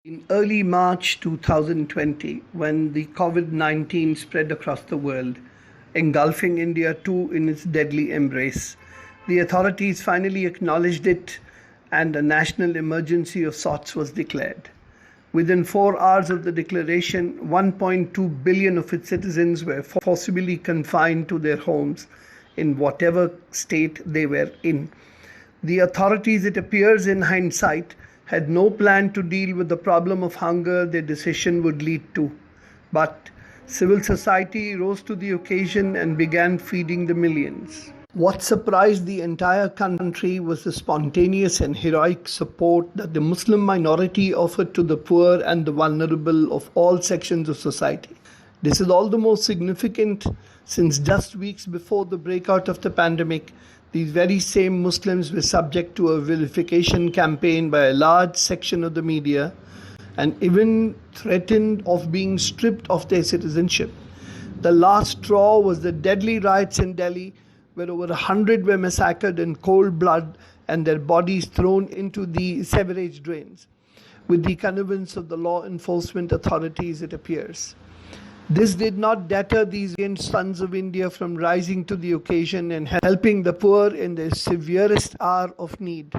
In early March 2020, when the COVID 19 spread across the world, engulfing India too in its deadly embrace, the authorities finally acknowledged it and a national emergency of sorts was declared. Within 4 hours of the declaration, 1.2 billion of its citizens were forcibly confined to their homes in whatever state they were in. The authorities, it appears in hindsight, had no plan to deal with the problem of hunger their decision would lead to. But civil society rose to the occasion and began feeding the millions. What surprised the entire country was the spontaneous and heroic support that the Muslim minority offered to the poor and the vulnerable of all sections of society. This is all the more significant since just weeks before the breakout of the pandemic, these very same Muslims were subject to a vilification campaign by a large section of the media and even threatened of being stripped of their citizenship. The last straw was the deadly riots in Delhi, where over 100 were massacred in cold blood and their bodies thrown into the sewerage drains, with the connivance of the law enforcement authorities, it appears. This did not deter these valiant sons of India from rising to the occasion and helping the poor in their severest hour of need.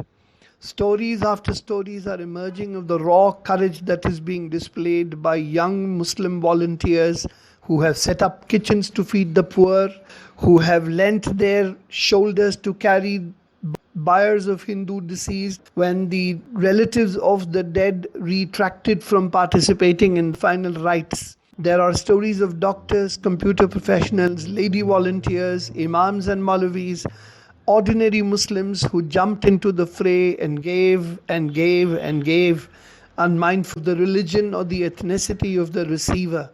Stories after stories are emerging of the raw courage that is being displayed by young Muslim volunteers who have set up kitchens to feed the poor, who have lent their shoulders to carry biers of Hindu deceased when the relatives of the dead retracted from participating in final rites. There are stories of doctors, computer professionals, lady volunteers, imams and Maulavis, ordinary Muslims who jumped into the fray and gave and gave and gave, unmindful of the religion or the ethnicity of the receiver.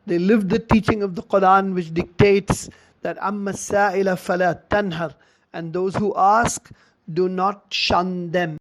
They lived the teaching of the Quran, which dictates that amma sa'ila fala tanhar, and those who ask, do not shun them.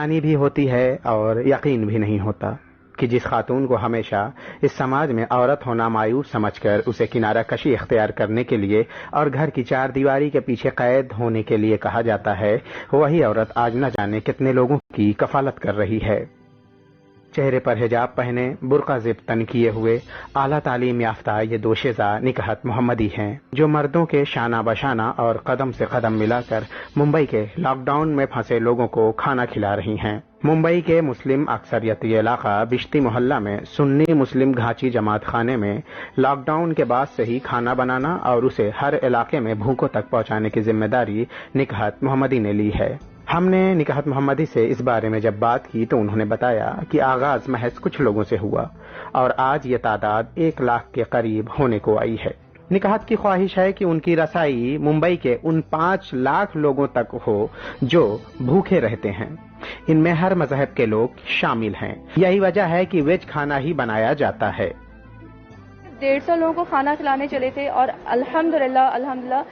हैरानी भी होती है और यकीन भी नहीं होता कि जिस खातून को हमेशा इस समाज में औरत होना मायूस समझकर उसे किनारा कशी इख्तियार करने के लिए और घर की चार दीवारी के पीछे कैद होने के लिए कहा जाता है, वही औरत आज न जाने कितने लोगों की कफालत कर रही है। चेहरे पर हिजाब पहने, बुर्का ज़िप तन किए हुए, आला तालीम याफ्ता ये दो शेज़ा निकहत मोहम्मदी हैं, जो मर्दों के शाना बशाना और कदम से कदम मिलाकर मुंबई के लॉकडाउन में फंसे लोगों को खाना खिला रही हैं। मुंबई के मुस्लिम अक्सरियती इलाका बिश्ती मोहल्ला में सुन्नी मुस्लिम घाची जमात खाने में लॉकडाउन के बाद से ही खाना बनाना और उसे हर इलाके में भूखों तक पहुंचाने की जिम्मेदारी निकहत मोहम्मदी ने ली है। हमने निकहत मोहम्मदी से इस बारे में जब बात की तो उन्होंने बताया कि आगाज महज कुछ लोगों से हुआ और आज ये तादाद 1 लाख के करीब होने को आई है। निकहत की ख्वाहिश है कि उनकी रसाई मुंबई के उन 5 लाख लोगों तक हो जो भूखे रहते हैं। इनमें हर मजहब के लोग शामिल हैं। यही वजह है कि वेज खाना ही बनाया जाता है। 150 लोगों को खाना खिलाने चले थे और अल्हम्दुलिल्लाह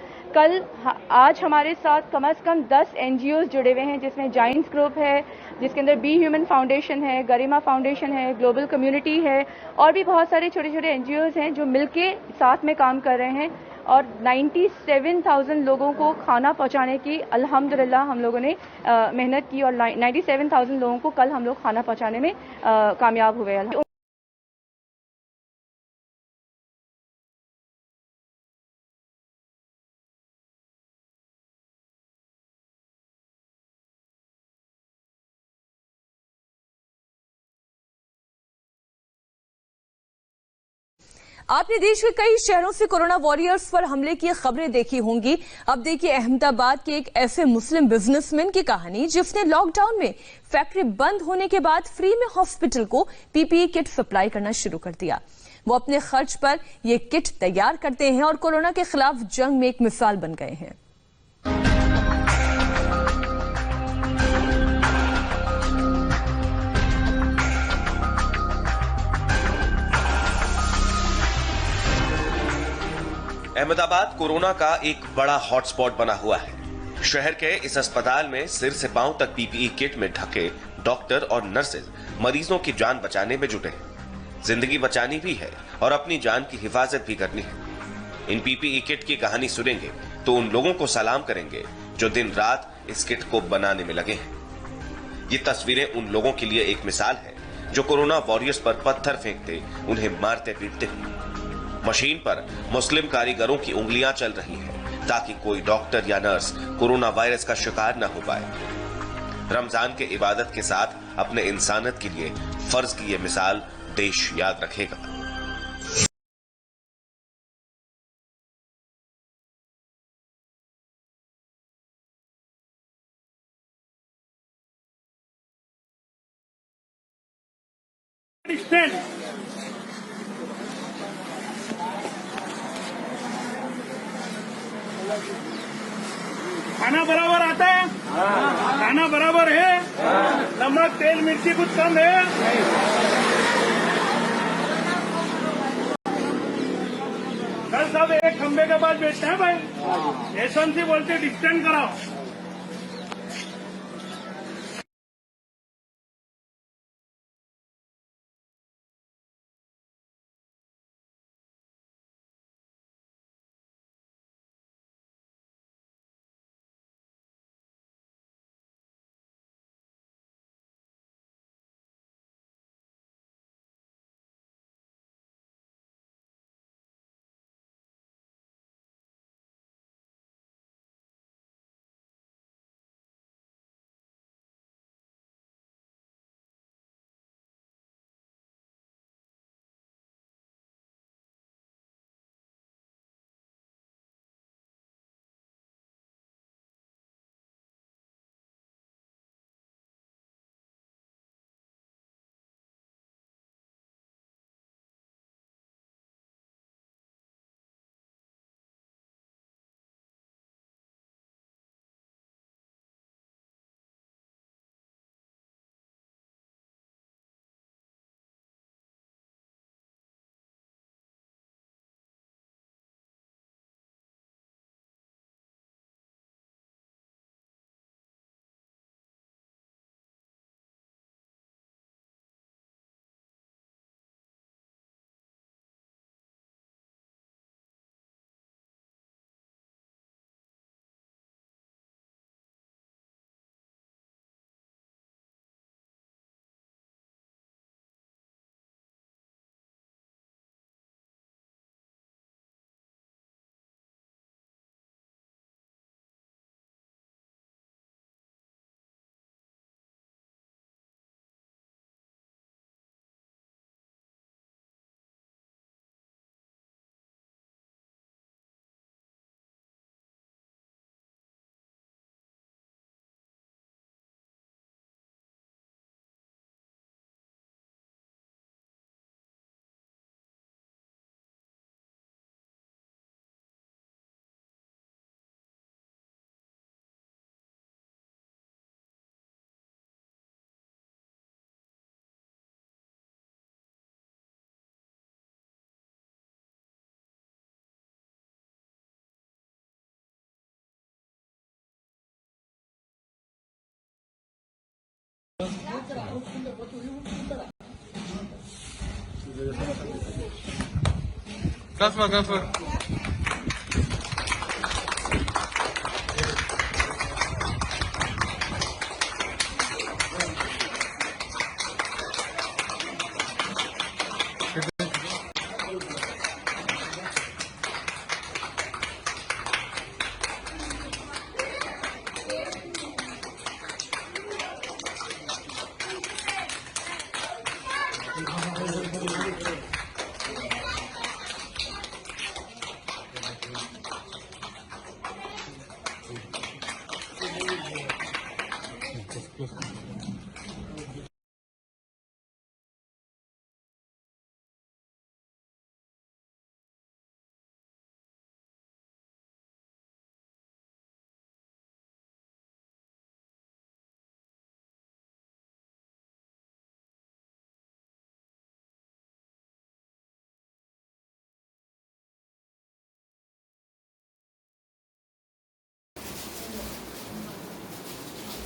आज हमारे साथ कम से कम 10 एनजीओ जुड़े हुए हैं, जिसमें जाइंट्स ग्रुप है, जिसके अंदर बी ह्यूमन फाउंडेशन है, गरिमा फाउंडेशन है, ग्लोबल कम्युनिटी है और भी बहुत सारे छोटे छोटे एनजीओज हैं जो मिलके साथ में काम कर रहे हैं और 97,000 लोगों को खाना पहुंचाने की अल्हम्दुलिल्लाह हम लोगों ने मेहनत की और 97,000 लोगों को कल हम लोग खाना पहुंचाने में कामयाब हुए। आपने देश के कई शहरों से कोरोना वॉरियर्स पर हमले की खबरें देखी होंगी। अब देखिए अहमदाबाद के एक ऐसे मुस्लिम बिजनेसमैन की कहानी जिसने लॉकडाउन में फैक्ट्री बंद होने के बाद फ्री में हॉस्पिटल को पीपीई किट सप्लाई करना शुरू कर दिया। वो अपने खर्च पर ये किट तैयार करते हैं और कोरोना के खिलाफ जंग में एक मिसाल बन गए हैं। अहमदाबाद कोरोना का एक बड़ा हॉटस्पॉट बना हुआ है। शहर के इस अस्पताल में सिर से पांव तक पीपीई किट में ढके डॉक्टर और नर्सेज मरीजों की जान बचाने में जुटे हैं। जिंदगी बचानी भी है और अपनी जान की हिफाजत भी करनी है। इन पीपीई किट की कहानी सुनेंगे तो उन लोगों को सलाम करेंगे जो दिन रात इस किट को बनाने में लगे हैं। ये तस्वीरें उन लोगों के लिए एक मिसाल है जो कोरोना वॉरियर्स पर पत्थर फेंकते, उन्हें मारते पीटते हैं। मशीन पर मुस्लिम कारीगरों की उंगलियां चल रही हैं ताकि कोई डॉक्टर या नर्स कोरोना वायरस का शिकार न हो पाए। रमजान के इबादत के साथ अपने इंसानियत के लिए फर्ज की ये मिसाल देश याद रखेगा। खाना बराबर आता है? खाना बराबर है? नमक तेल मिर्ची कुछ कम है? कल सब एक खंबे के पास बैठते हैं भाई। एसएमसी बोलते डिस्टेंस कराओ।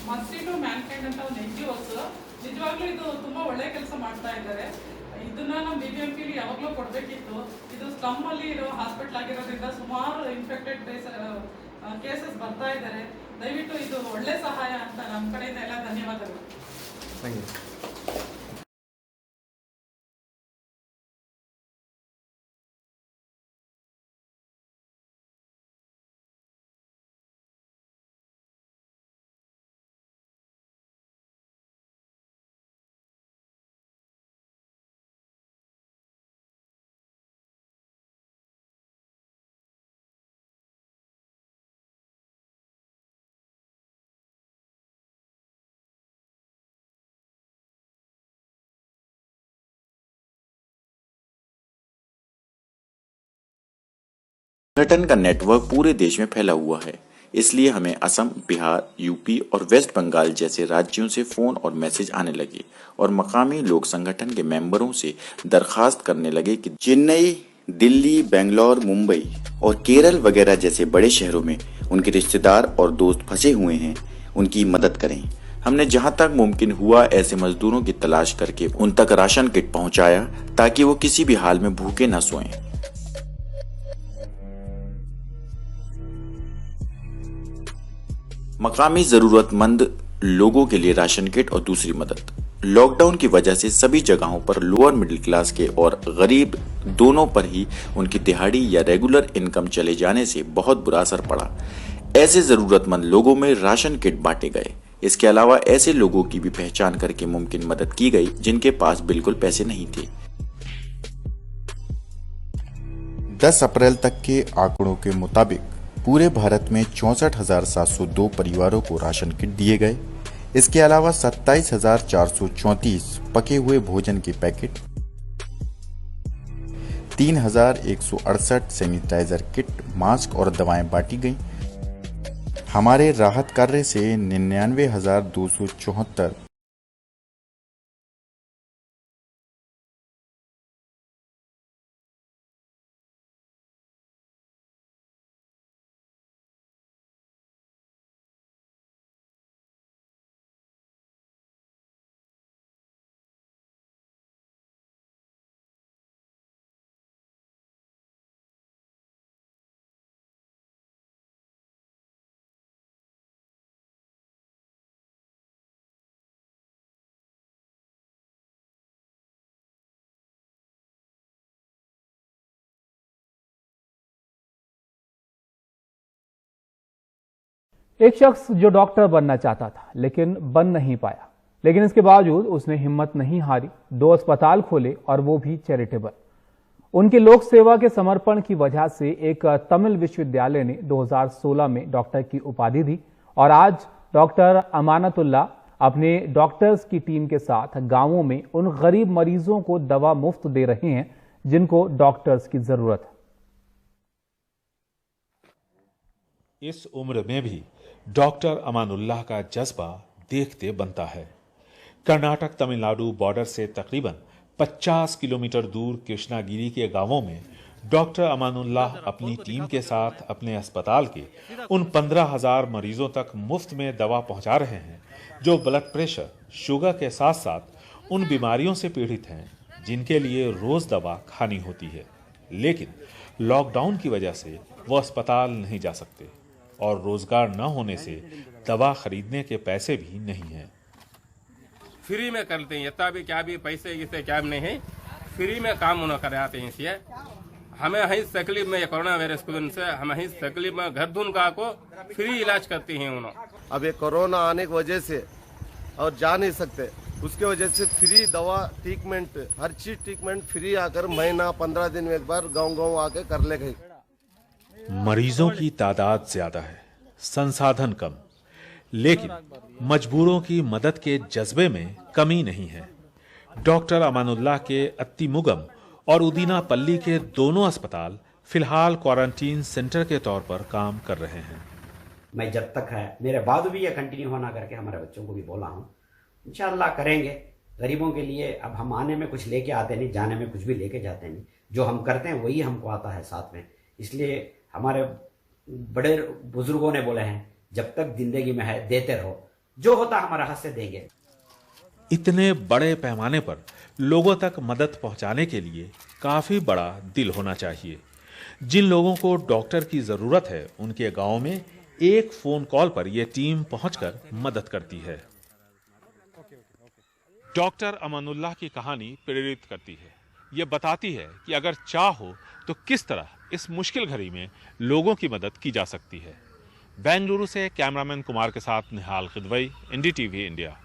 ಮರ್ಸಿ ಟು ಮ್ಯಾನ್ಕೈಂಡ್ ಅಂತ ಒಂದು NGOs ನಿಜವಾಗ್ಲೂ ಇದು ತುಂಬಾ ಒಳ್ಳೆ ಕೆಲಸ ಮಾಡ್ತಾ ಇದ್ದಾರೆ. ಇದನ್ನ ನಮ್ಮ BBMP ಯಾವಾಗಲೂ ಕೊಡಬೇಕಿತ್ತು. ಇದು ಸ್ಲಮ್ ಅಲ್ಲಿ ಇರೋ ಹಾಸ್ಪಿಟಲ್ ಆಗಿರೋದ್ರಿಂದ ಸುಮಾರು ಇನ್ಫೆಕ್ಟೆಡ್ ಕೇಸಸ್ ಬರ್ತಾ ಇದ್ದಾರೆ. ದಯವಿಟ್ಟು ಇದು ಒಳ್ಳೆ ಸಹಾಯ ಅಂತ ನಮ್ಮ ಕಡೆಯಿಂದ ಎಲ್ಲ ಧನ್ಯವಾದಗಳು. संगठन का नेटवर्क पूरे देश में फैला हुआ है, इसलिए हमें असम, बिहार, यूपी और वेस्ट बंगाल जैसे राज्यों से फोन और मैसेज आने लगे और मकामी लोग संगठन के मेंबरों से दरखास्त करने लगे कि चेन्नई, दिल्ली, बेंगलोर, मुंबई और केरल वगैरह जैसे बड़े शहरों में उनके रिश्तेदार और दोस्त फंसे हुए हैं, उनकी मदद करें। हमने जहां तक मुमकिन हुआ ऐसे मजदूरों की तलाश करके उन तक राशन किट पहुंचाया ताकि वो किसी भी हाल में भूखे न सोएं। मकामी जरूरतमंद लोगों के लिए राशन किट और दूसरी मदद। लॉकडाउन की वजह से सभी जगहों पर लोअर मिडिल क्लास के और गरीब दोनों पर ही उनकी दिहाड़ी या रेगुलर इनकम चले जाने से बहुत बुरा असर पड़ा। ऐसे जरूरतमंद लोगों में राशन किट बांटे गए। इसके अलावा ऐसे लोगों की भी पहचान करके मुमकिन मदद की गई जिनके पास बिल्कुल पैसे नहीं थे। 10 अप्रैल तक के आंकड़ों के मुताबिक पूरे भारत में 64,702 परिवारों को राशन किट दिए गए। इसके अलावा 27,434 पके हुए भोजन के पैकेट, 3,168 सैनिटाइजर किट, मास्क और दवाएं बांटी गईं। हमारे राहत कार्य से 99,274 एक शख्स जो डॉक्टर बनना चाहता था लेकिन बन नहीं पाया, लेकिन इसके बावजूद उसने हिम्मत नहीं हारी, 2 अस्पताल खोले और वो भी चैरिटेबल। उनकी लोक सेवा के समर्पण की वजह से एक तमिल विश्वविद्यालय ने 2016 में डॉक्टर की उपाधि दी और आज डॉक्टर अमानतुल्लाह अपने डॉक्टर्स की टीम के साथ गांवों में उन गरीब मरीजों को दवा मुफ्त दे रहे हैं जिनको डॉक्टर्स की जरूरत है। इस उम्र में भी डॉक्टर अमानुल्लाह का जज्बा देखते बनता है। कर्नाटक तमिलनाडु बॉर्डर से तकरीबन 50 किलोमीटर दूर कृष्णागिरी के गांवों में डॉक्टर अमानुल्लाह अपनी टीम के साथ अपने अस्पताल के उन 15,000 मरीजों तक मुफ्त में दवा पहुंचा रहे हैं जो ब्लड प्रेशर, शुगर के साथ साथ उन बीमारियों से पीड़ित हैं जिनके लिए रोज दवा खानी होती है, लेकिन लॉकडाउन की वजह से वो अस्पताल नहीं जा सकते और रोजगार न होने से दवा खरीदने के पैसे भी नहीं हैं। फ्री में करते हैं, इतना भी क्या भी पैसे इसे क्या नहीं है, फ्री में काम उन्हें कराते हैं। इसलिए हमें ही तकलीफ में कोरोना वायरस की वजह से हमें ही तकलीफ में घर धुन का को फ्री इलाज करते हैं उन्होंने। अब ये कोरोना आने की वजह से और जा नहीं सकते, उसके वजह से फ्री दवा ट्रीटमेंट, हर चीज ट्रीटमेंट फ्री आकर महीना 15 दिन में एक बार गांव आके कर ले गई। मरीजों की तादाद ज्यादा है, संसाधन कम, लेकिन मजबूरों की मदद के जज्बे में कमी नहीं है। डॉक्टर अमानुल्लाह के अत्तीमुगम और उदीना पल्ली के दोनों अस्पताल फिलहाल क्वारंटीन सेंटर के तौर पर काम कर रहे हैं। मैं जब तक है मेरे बाद भी ये कंटिन्यू होना करके हमारे बच्चों को भी बोला हूँ, इंशाअल्लाह करेंगे। गरीबों के लिए अब हम आने में कुछ लेके आते नहीं, जाने में कुछ भी लेके जाते नहीं, जो हम करते हैं वही हमको आता है साथ में। इसलिए हमारे बड़े बुजुर्गों ने बोले हैं, जब तक जिंदगी में है देते रहो, जो होता हमारे हाथ से देंगे। इतने बड़े पैमाने पर लोगों तक मदद पहुंचाने के लिए काफी बड़ा दिल होना चाहिए। जिन लोगों को डॉक्टर की जरूरत है, उनके गांव में एक फोन कॉल पर यह टीम पहुंचकर मदद करती है। डॉक्टर अमानुल्लाह की कहानी प्रेरित करती है। यह बताती है कि अगर चाह हो तो किस तरह इस मुश्किल घड़ी में लोगों की मदद की जा सकती है। बेंगलुरु से कैमरामैन कुमार के साथ निहाल खिदवई, NDTV इंडिया।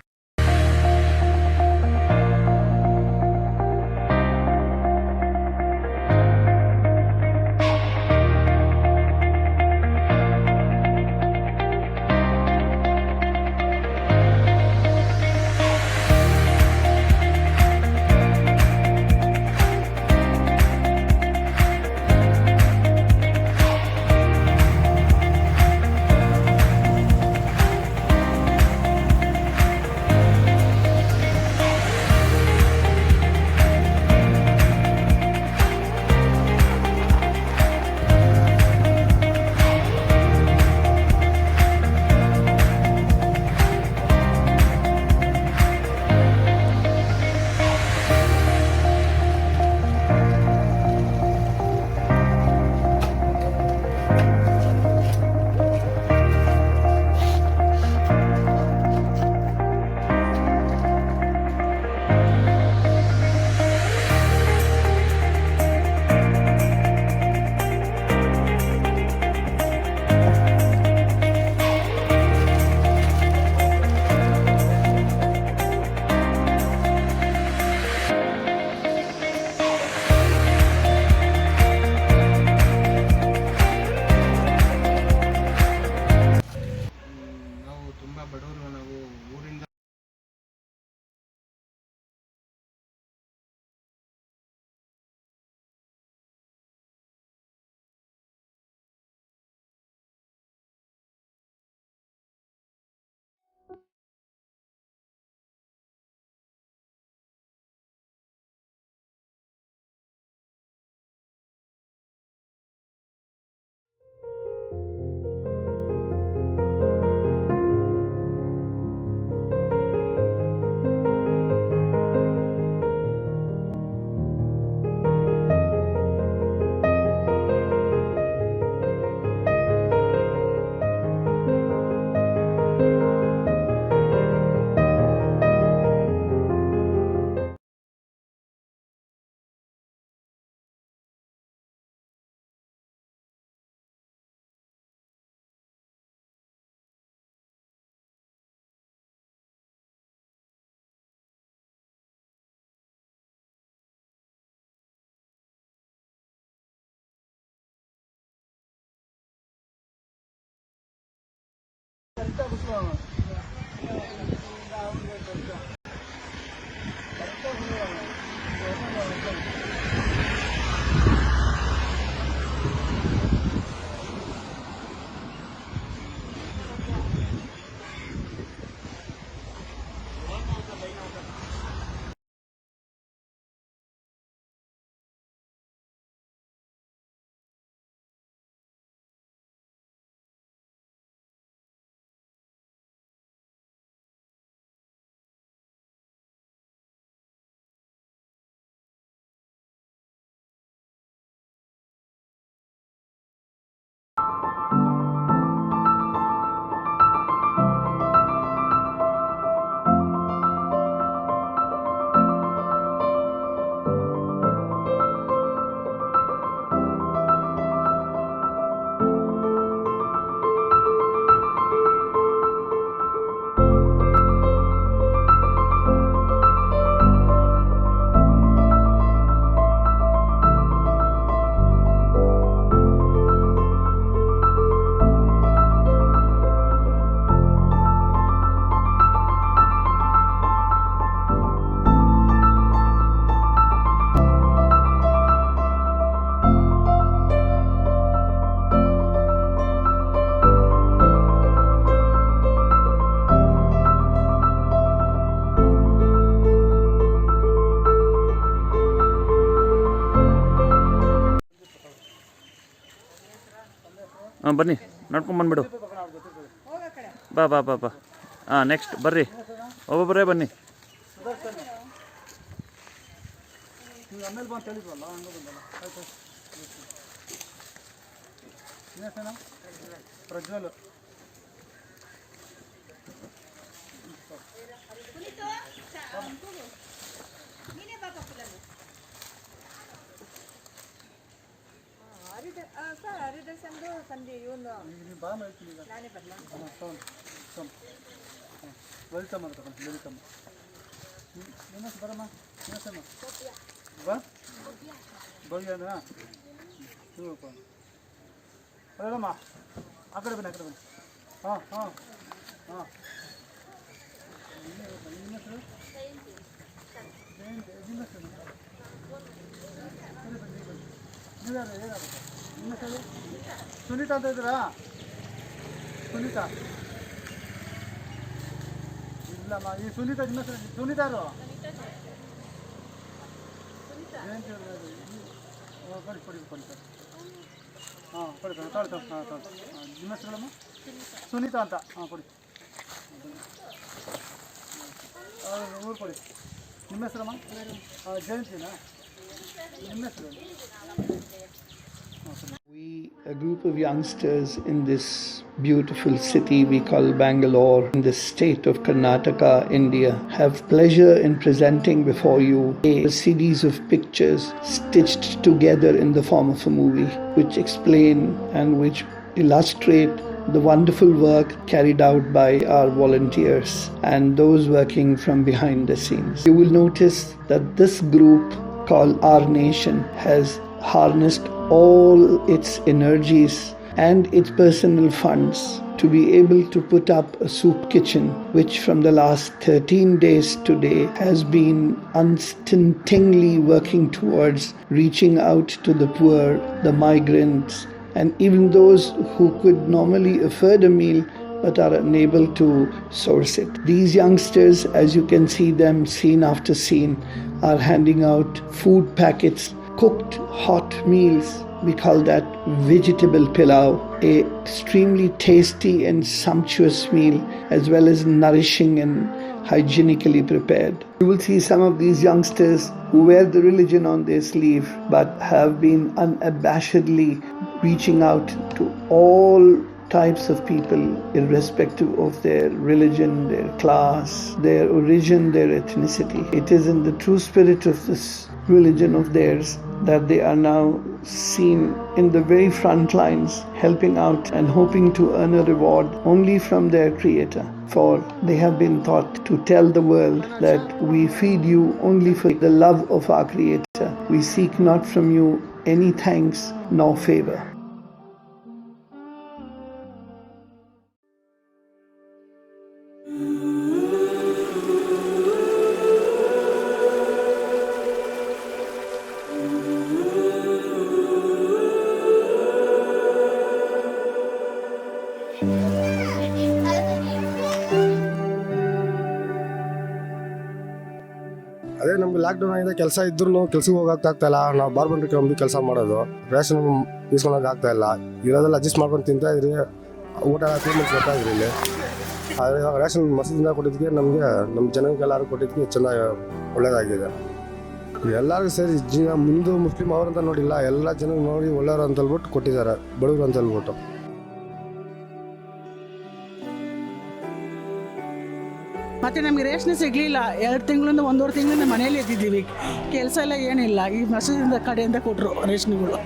ಹಾಂ ಬನ್ನಿ ನಡ್ಕೊಂಬಂದ್ಬಿಡು ಬಾ ಬಾ ಬಾ ಬಾ ಹಾಂ ನೆಕ್ಸ್ಟ್ ಬರ್ರಿ ಒಬ್ಬೊಬ್ಬರೇ ಬನ್ನಿ ಪ್ರಜ್ವಲ್ ಲಲಿತಮ್ಮ ಲಲಿತಮ್ಮ ಬರಮ್ಮ ಬಾ ಭವ್ಯನಾ ಅಲ್ಲಮ್ಮ ಆ ಕಡೆ ಬನ್ನಿ ಹಾಂ ಹಾಂ ಹಾಂ ಸುನೀತಾ ಅಂತ ಇದ್ದೀರಾ ಸುನೀತಾ ಇಲ್ಲಮ್ಮ ಈ ಸುನೀತಾ ನಿಮ್ಮ ಸುನೀತಾ ಯಾರು ಕೊಡಿ ಕೊಡಿ ಕೊಡಿ ಸರ್ ಹಾಂ ಕೊಡಿ ಸರ್ ತಾಳು ಸರ್ ಹಾಂ ತಾಳು ನಿಮ್ಮ ಹೆಸರಲ್ಲಮ್ಮ ಸುನೀತಾ ಅಂತ ಹಾಂ ಕೊಡಿ ಊರು ಕೊಡಿ ನಿಮ್ಮ ಹೆಸರಮ್ಮ ಜಯಂತಿನಾ ನಿಮ್ಮ ಹೆಸರು We, a group of youngsters in this beautiful city we call Bangalore, in the state of Karnataka, India, have pleasure in presenting before you a series of pictures stitched together in the form of a movie, which explain and which illustrate the wonderful work carried out by our volunteers and those working from behind the scenes. You will notice that this group called Our Nation has harnessed all its energies and its personal funds to be able to put up a soup kitchen, which from the last 13 days today has been unstintingly working towards reaching out to the poor, the migrants, and even those who could normally afford a meal but are unable to source it. These youngsters, as you can see them scene after scene, are handing out food packets, cooked hot meals. We call that vegetable pilau, a extremely tasty and sumptuous meal, as well as nourishing and hygienically prepared. You will see some of these youngsters who wear the religion on their sleeve but have been unabashedly reaching out to all types of people, irrespective of their religion, their class, their origin, their ethnicity. It is in the true spirit of this religion of theirs that they are now seen in the very front lines, helping out and hoping to earn a reward only from their Creator. For they have been taught to tell the world that we feed you only for the love of our Creator. We seek not from you any thanks nor favor. ಅದೇ ನಮ್ಗೆ lockdown ಆಗಿದೆ, ಕೆಲಸ ಇದ್ರೂ ಕೆಲ್ಸಕ್ಕೆ ಹೋಗಕ್ಕಾಗ್ತಾ ಇಲ್ಲ. ನಾವು ಬಾರ್ಬಂಡ್ರಿ company ಕೆಲಸ ಮಾಡೋದು, ರೇಷನ್ ಇಸ್ಕೊಳಕ್ ಆಗ್ತಾ ಇಲ್ಲ. ಇರೋದೆಲ್ಲ ಅಡ್ಜಸ್ಟ್ ಮಾಡ್ಕೊಂಡು ತಿಂತಾ ಇದ್ರಿ, ಊಟ ಪೇಮೆಂಟ್ ಕೊಡ್ತಾ ಇದ್ರಿ ಇಲ್ಲಿ. ಆದರೆ ಇವಾಗ ರೇಷನ್ ಮಸೀದಿನ ಕೊಟ್ಟಿದ್ದಕ್ಕೆ ನಮಗೆ ನಮ್ಮ ಜನಗಳಿಗೆಲ್ಲರೂ ಕೊಟ್ಟಿದ್ದಕ್ಕೆ ಚೆನ್ನಾಗಿ ಒಳ್ಳೇದಾಗಿದೆ. ಎಲ್ಲರಿಗೂ ಸೇರಿ ಮುಂದೆ ಮುಸ್ಲಿಂ ಅವರಂತ ನೋಡಿಲ್ಲ, ಎಲ್ಲ ಜನ ನೋಡಿ ಒಳ್ಳೆಯವರು ಅಂತ ಹೇಳ್ಬಿಟ್ಟು ಕೊಟ್ಟಿದ್ದಾರೆ, ಬಡವರು ಅಂತ ಹೇಳ್ಬಿಟ್ಟು. ಮತ್ತೆ ನಮಗೆ ರೇಷನ್ ಸಿಗಲಿಲ್ಲ. 2 ತಿಂಗಳಿಂದ 1.5 ತಿಂಗಳಿಂದ ಮನೆಯಲ್ಲಿ ಇದ್ದಿದ್ದೀವಿ, ಕೆಲಸ ಎಲ್ಲ ಏನಿಲ್ಲ. ಈ ಮಸೀದಿಯಿಂದ ಕಡೆಯಿಂದ ಕೊಟ್ಟರು ರೇಷನ್ಗಳು.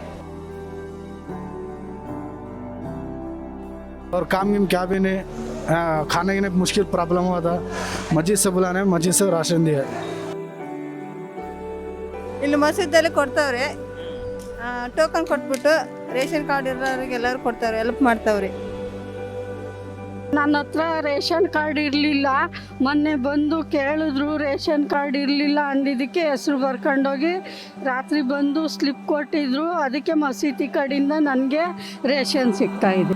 और काम क्या भी नहीं, खाने की मुश्किल प्रॉब्लम हुआ था. मस्जिद से बुलाने मस्जिद से राशन दिया. ಇಲ್ಲಿ ಮಸೀದಲ್ಲಿ ಕೊಡ್ತಾವ್ರೆ, ಟೋಕನ್ ಕೊಟ್ಬಿಟ್ಟು ರೇಷನ್ ಕಾರ್ಡ್ ಇರೋರಿಗೆಲ್ಲರೂ ಕೊಡ್ತಾವ್ರೆ, ಹೆಲ್ಪ್ ಮಾಡ್ತಾವ್ರೆ. ನನ್ನ ಹತ್ರ ರೇಷನ್ ಕಾರ್ಡ್ ಇರಲಿಲ್ಲ. ಮೊನ್ನೆ ಬಂದು ಕೇಳಿದ್ರು, ರೇಷನ್ ಕಾರ್ಡ್ ಇರಲಿಲ್ಲ ಅಂದಿದ್ದಕ್ಕೆ ಹೆಸರು ಬರ್ಕೊಂಡೋಗಿ ರಾತ್ರಿ ಬಂದು ಸ್ಲಿಪ್ ಕೊಟ್ಟಿದ್ರು. ಅದಕ್ಕೆ ಮಸೀದಿ ಕಡೆಯಿಂದ ನನಗೆ ರೇಷನ್ ಸಿಗ್ತಾಯಿದೆ.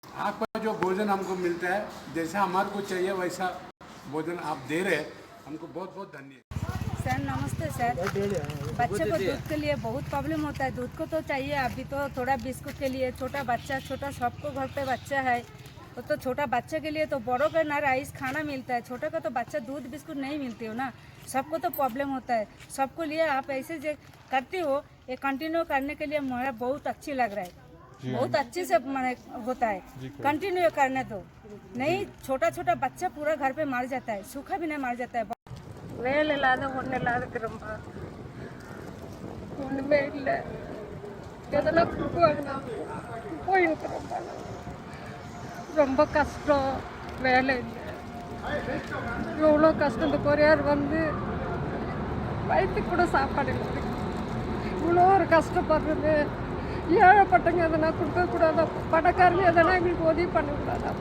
आपका जो भोजन हमको मिलता है जैसा हमारे को चाहिए वैसा भोजन आप दे रहे, हमको बहुत बहुत धन्यवाद। सर नमस्ते सर। बच्चे को दूध के लिए बहुत प्रॉब्लम होता है, दूध को तो चाहिए, अभी तो थोड़ा बिस्कुट के लिए छोटा बच्चा, छोटा सबको घर पे बच्चा है, तो छोटा बच्चे के लिए तो बड़ों का ना राइस खाना मिलता है, छोटे का तो बच्चा दूध बिस्कुट नहीं मिलती हो ना, सबको तो प्रॉब्लम होता है। सबको लिए आप ऐसे जो करती हो ये कंटिन्यू करने के लिए मुझे बहुत अच्छी लग रहा है, बहुत अच्छे से होता है, कंटिन्यू करने दो। नहीं छोटा छोटा बच्चा पूरा घर पे मर जाता है, सूखा भी नहीं मर जाता है। வேலை இல்லாத ஒன்றும் இல்லாதுக்கிறோம்ப்பா, ஒன்றுமே இல்லை, எதனா கொடுக்குவாங்க போயிருக்கிறோம்ப்பா, ரொம்ப கஷ்டம், வேலை இல்லை, எவ்வளோ கஷ்டம். இந்த கொரியார் வந்து வயிற்றுக்கு கூட சாப்பாடு இல்லை, இவ்வளோ ஒரு கஷ்டப்படுறது. ஏழைப்பட்டவங்க எதனா கொடுக்கக்கூடாதா, பணக்காரங்க எதனா எங்களுக்கு உதவி பண்ணக்கூடாதா.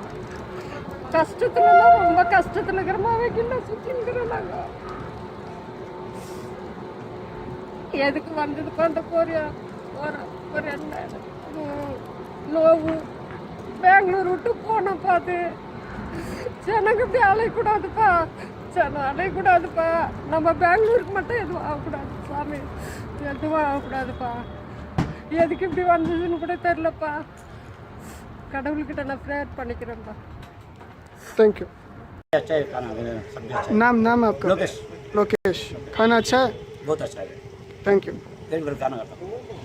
கஷ்டத்துல ரொம்ப கஷ்டத்துல இருக்கிறோமா, வைக்கல சுற்றி இருக்கிறோம் நாங்கள். எதுக்கு வந்ததுப்பா அந்த கொரியா ஒரு என்ன நோவு பெங்களூர் விட்டு போனப்பா, அது ஜனங்க இப்படி அலையக்கூடாதுப்பா, ஜனம் அலையக்கூடாதுப்பா, நம்ம பெங்களூருக்கு மட்டும் எதுவும் ஆகக்கூடாது சாமி, எதுவும் ஆகக்கூடாதுப்பா. எதுக்கு இப்படி வந்ததுன்னு கூட தெரிலப்பா, கடவுள்கிட்ட நான் ப்ரேயர் பண்ணிக்கிறேன்ப்பா. Thank you. अच्छा है खाना, सब्जी अच्छा है। नाम आपका? लोकेश। लोकेश। खाना अच्छा है? बहुत अच्छा है। Thank you. खाना खाता हूँ।